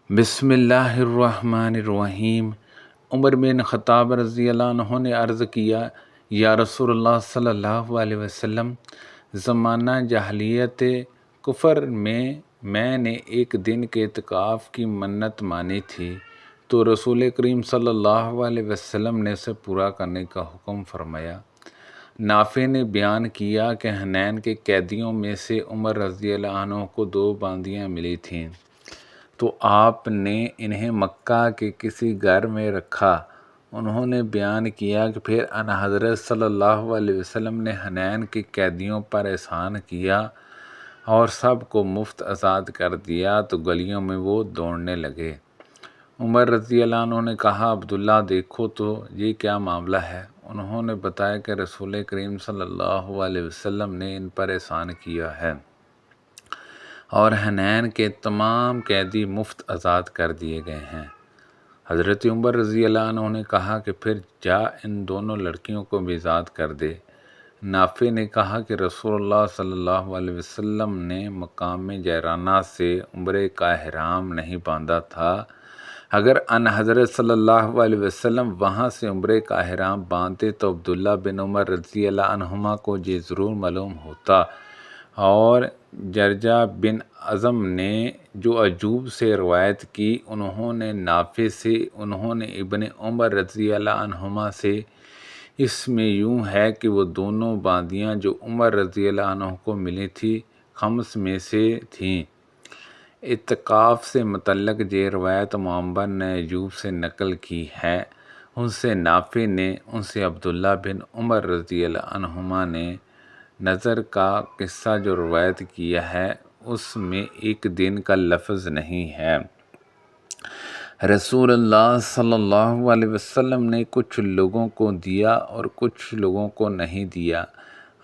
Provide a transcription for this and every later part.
بسم اللہ الرحمن الرحیم۔ عمر بن خطاب رضی اللہ عنہ نے عرض کیا، یا رسول اللہ صلی اللہ علیہ وسلم، زمانہ جاہلیت کفر میں نے ایک دن کے اعتکاف کی منت مانی تھی تو رسول کریم صلی اللہ علیہ وسلم نے اسے پورا کرنے کا حکم فرمایا۔ نافع نے بیان کیا کہ حنین کے قیدیوں میں سے عمر رضی اللہ عنہ کو 2 باندیاں ملی تھیں، تو آپ نے انہیں مکہ کے کسی گھر میں رکھا۔ انہوں نے بیان کیا کہ پھر حضرت صلی اللہ علیہ وسلم نے حنین کے قیدیوں پر احسان کیا اور سب کو مفت آزاد کر دیا تو گلیوں میں وہ دوڑنے لگے۔ عمر رضی اللہ عنہ نے کہا، عبداللہ دیکھو تو یہ کیا معاملہ ہے؟ انہوں نے بتایا کہ رسول کریم صلی اللہ علیہ وسلم نے ان پر احسان کیا ہے اور حنین کے تمام قیدی مفت آزاد کر دیے گئے ہیں۔ حضرت عمر رضی اللہ عنہ نے کہا کہ پھر جا ان دونوں لڑکیوں کو بھی آزاد کر دے۔ نافع نے کہا کہ رسول اللہ صلی اللہ علیہ وسلم نے مقام جعرانہ سے عمرے کا احرام نہیں باندھا تھا۔ اگر حضرت صلی اللہ علیہ وسلم وہاں سے عمرے کا احرام باندھتے تو عبداللہ بن عمر رضی اللہ عنہما کو یہ ضرور معلوم ہوتا، اور جرجہ بن عظم نے جو عجوب سے روایت کی، انہوں نے نافع سے، انہوں نے ابن عمر رضی اللہ عنہما سے، اس میں یوں ہے کہ وہ دونوں باندیاں جو عمر رضی اللہ عنہ کو ملی تھی خمس میں سے تھیں۔ اعتکاف سے متعلق یہ روایت معمر نے ایوب سے نقل کی ہے، ان سے نافع نے، ان سے عبداللہ بن عمر رضی اللہ عنہما نے۔ نظر کا قصہ جو روایت کیا ہے اس میں ایک دن کا لفظ نہیں ہے۔ رسول اللہ صلی اللہ علیہ وسلم نے کچھ لوگوں کو دیا اور کچھ لوگوں کو نہیں دیا۔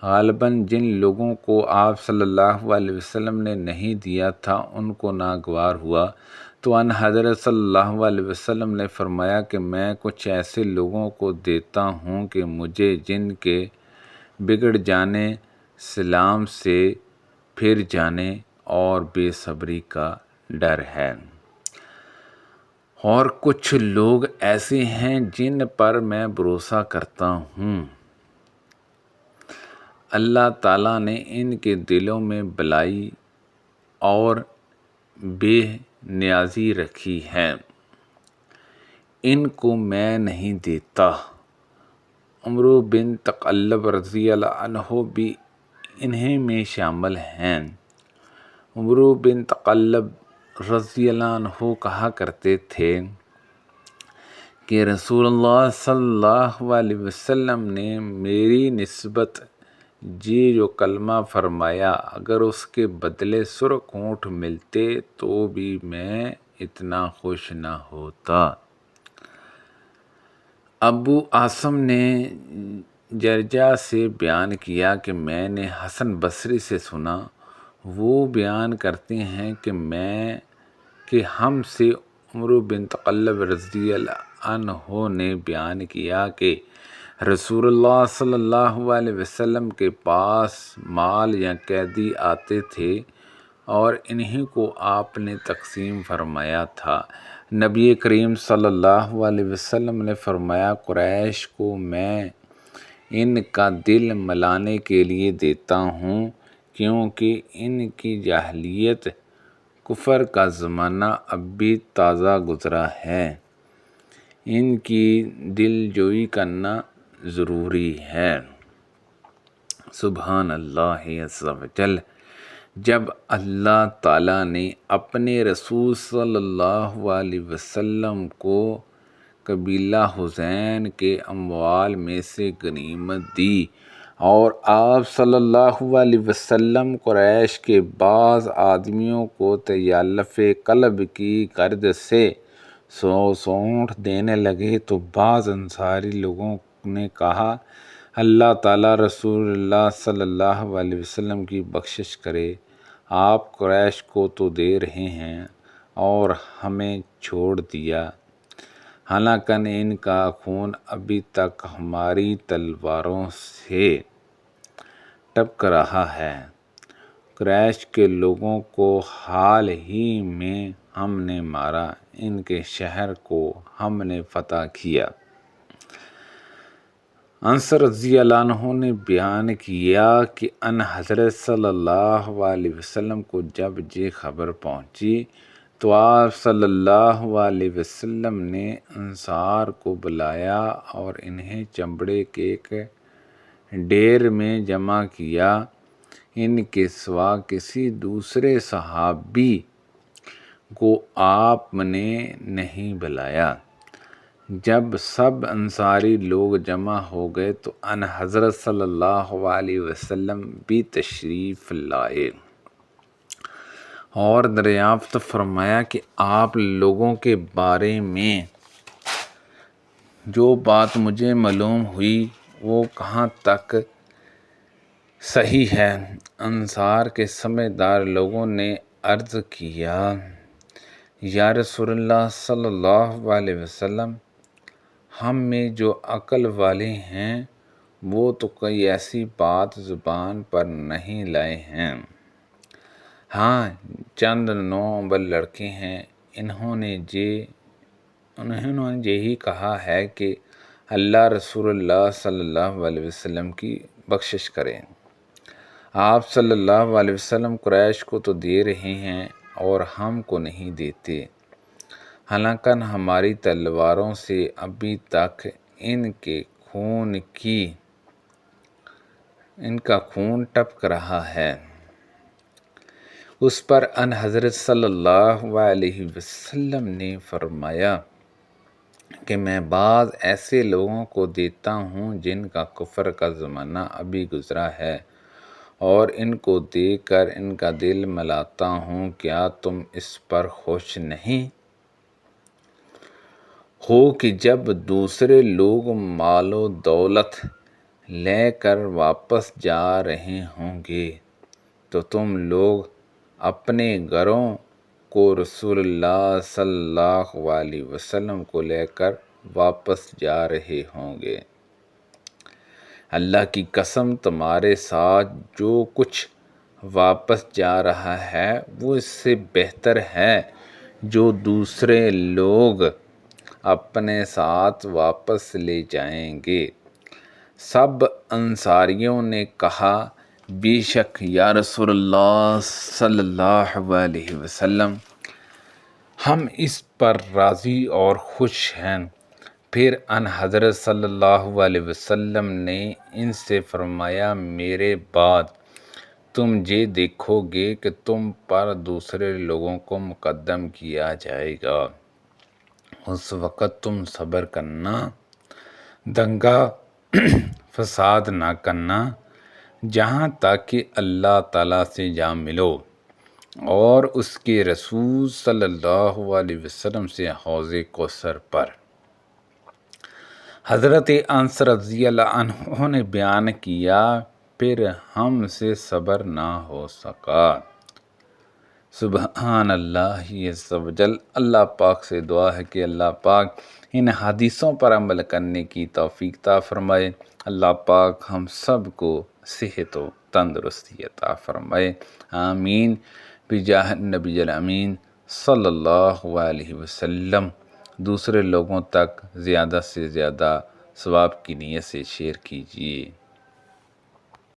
غالباً جن لوگوں کو آپ صلی اللہ علیہ وسلم نے نہیں دیا تھا ان کو ناگوار ہوا، تو حضرت صلی اللہ علیہ وسلم نے فرمایا کہ میں کچھ ایسے لوگوں کو دیتا ہوں کہ مجھے جن کے بگڑ جانے، اسلام سے پھر جانے اور بے صبری کا ڈر ہے، اور کچھ لوگ ایسے ہیں جن پر میں بھروسہ کرتا ہوں۔ اللہ تعالیٰ نے ان کے دلوں میں بلائی اور بے نیازی رکھی ہے، ان کو میں نہیں دیتا۔ عمر بن تغلب رضی اللہ عنہ بھی انہیں میں شامل ہیں۔ عمر بن تغلب رضی اللہ عنہ کہا کرتے تھے کہ رسول اللہ صلی اللہ علیہ وسلم نے میری نسبت یہ جو کلمہ فرمایا، اگر اس کے بدلے سرخ اونٹ ملتے تو بھی میں اتنا خوش نہ ہوتا۔ ابو عاصم نے جرجہ سے بیان کیا کہ میں نے حسن بصری سے سنا، وہ بیان کرتے ہیں کہ ہم سے عمر بن تغلب رضی اللہ عنہ نے بیان کیا کہ رسول اللہ صلی اللہ علیہ وسلم کے پاس مال یا قیدی آتے تھے اور انہی کو آپ نے تقسیم فرمایا تھا۔ نبی کریم صلی اللہ علیہ وسلم نے فرمایا، قریش کو میں ان کا دل ملانے کے لیے دیتا ہوں، کیونکہ ان کی جاہلیت کفر کا زمانہ اب بھی تازہ گزرا ہے، ان کی دل جوئی کرنا ضروری ہے۔ سبحان اللہ عز و جل۔ جب اللہ تعالیٰ نے اپنے رسول صلی اللہ علیہ وسلم کو قبیلہ حزین کے اموال میں سے غنیمت دی اور آپ صلی اللہ علیہ وسلم قریش کے بعض آدمیوں کو تیالف قلب کی غرض سے 100 اونٹ دینے لگے، تو بعض انصاری لوگوں نے کہا، اللہ تعالیٰ رسول اللہ صلی اللہ علیہ وسلم کی بخشش کرے، آپ قریش کو تو دے رہے ہیں اور ہمیں چھوڑ دیا، حالانکہ ان کا خون ابھی تک ہماری تلواروں سے ٹپک رہا ہے۔ قریش کے لوگوں کو حال ہی میں ہم نے مارا، ان کے شہر کو ہم نے فتح کیا۔ انس رضی اللہ عنہ نے بیان کیا کہ ان حضرت صلی اللہ علیہ وسلم کو جب یہ خبر پہنچی تو آپ صلی اللہ علیہ وسلم نے انصار کو بلایا اور انہیں چمڑے کے ایک ڈیر میں جمع کیا، ان کے سوا کسی دوسرے صحابی کو آپ نے نہیں بلایا۔ جب سب انصاری لوگ جمع ہو گئے تو ان حضرت صلی اللہ علیہ وسلم بھی تشریف لائے اور دریافت فرمایا کہ آپ لوگوں کے بارے میں جو بات مجھے معلوم ہوئی وہ کہاں تک صحیح ہے؟ انصار کے سمجھدار لوگوں نے عرض کیا، یا رسول اللہ صلی اللہ علیہ وسلم، ہم میں جو عقل والے ہیں وہ تو کوئی ایسی بات زبان پر نہیں لائے ہیں۔ ہاں، چند نوعمر لڑکے ہیں، انہوں نے یہی کہا ہے کہ اللہ رسول اللہ صلی اللہ علیہ وسلم کی بخشش کریں۔ آپ صلی اللہ علیہ وسلم قریش کو تو دے رہے ہیں اور ہم کو نہیں دیتے، حالانکہ ہماری تلواروں سے ابھی تک ان کا خون ٹپک رہا ہے۔ اس پر ان حضرت صلی اللہ علیہ وسلم نے فرمایا کہ میں بعض ایسے لوگوں کو دیتا ہوں جن کا کفر کا زمانہ ابھی گزرا ہے، اور ان کو دے کر ان کا دل ملاتا ہوں، کیا تم اس پر خوش نہیں ہو کہ جب دوسرے لوگ مال و دولت لے کر واپس جا رہے ہوں گے تو تم لوگ اپنے گھروں کو رسول اللہ صلی اللہ علیہ وسلم کو لے کر واپس جا رہے ہوں گے؟ اللہ کی قسم، تمہارے ساتھ جو کچھ واپس جا رہا ہے وہ اس سے بہتر ہے جو دوسرے لوگ اپنے ساتھ واپس لے جائیں گے۔ سب انصاریوں نے کہا، بے شک یا رسول اللہ صلی اللہ علیہ وسلم، ہم اس پر راضی اور خوش ہیں۔ پھر ان حضرت صلی اللہ علیہ وسلم نے ان سے فرمایا، میرے بعد تم یہ دیکھو گے کہ تم پر دوسرے لوگوں کو مقدم کیا جائے گا، اس وقت تم صبر کرنا، دنگا فساد نہ کرنا جہاں تک کہ اللہ تعالیٰ سے جا ملو اور اس کے رسول صلی اللہ علیہ وسلم سے حوض کوثر پر۔ حضرت انس رضی اللہ عنہ نے بیان کیا، پھر ہم سے صبر نہ ہو سکا۔ سبحان اللہ عز و جل۔ اللہ پاک سے دعا ہے کہ اللہ پاک ان حدیثوں پر عمل کرنے کی توفیق عطا فرمائے۔ اللہ پاک ہم سب کو صحت و تندرستی عطا فرمائے، آمین، بجاہ النبی الامین صلی اللہ علیہ وسلم۔ دوسرے لوگوں تک زیادہ سے زیادہ ثواب کی نیت سے شیئر کیجیے۔